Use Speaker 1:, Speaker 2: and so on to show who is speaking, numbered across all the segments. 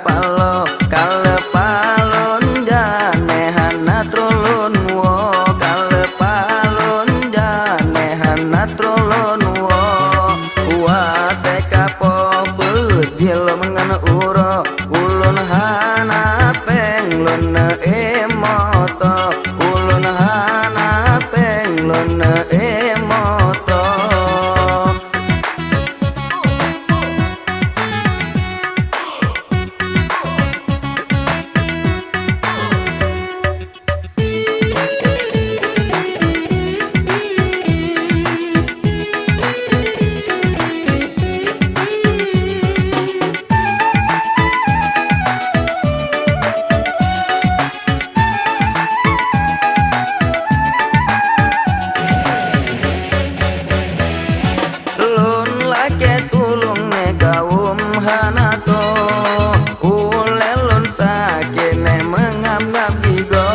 Speaker 1: palo kale palon jane hana trolon wo kale palon jane hana trolon wo wa te kapo bejil mengan uro ulun hana penglon emoto ulun hana penglon emoto. Hanato ulelun sakene mengam-ngam gigo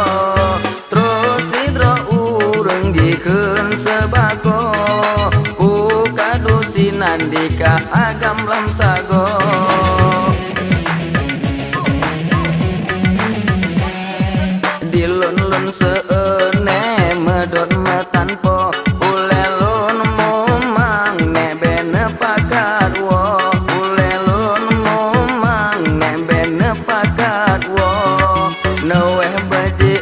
Speaker 1: terus sidro ureng dikeun sebago ukadusinan dika agam lam sago dilun-lun seene medot metanpo ulelun mumang nebene pakat wo naweh baji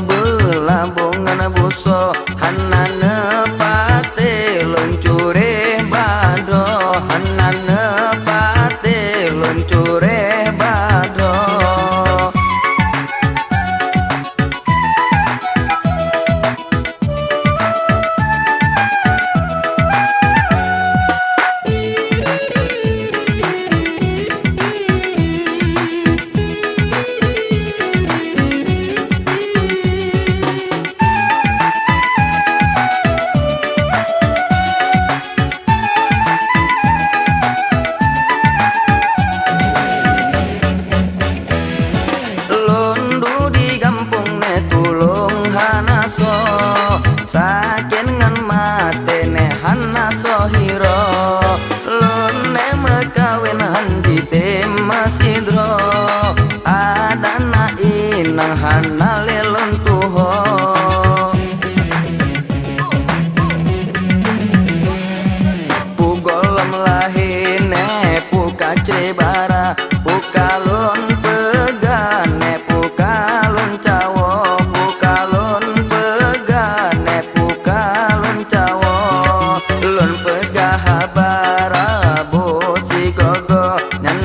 Speaker 1: belambungan buso hanane pate luncure bado hanane pate luncure bado. Saken ngan mate ne hana sohiro lone mekawin handi te masidro adana inang hana lelon tuho pugolom lahine puka cebara pukalon pegane pukalon cawo pukalon pegane pukalon cawo lon pegah bara bosi gogo nyan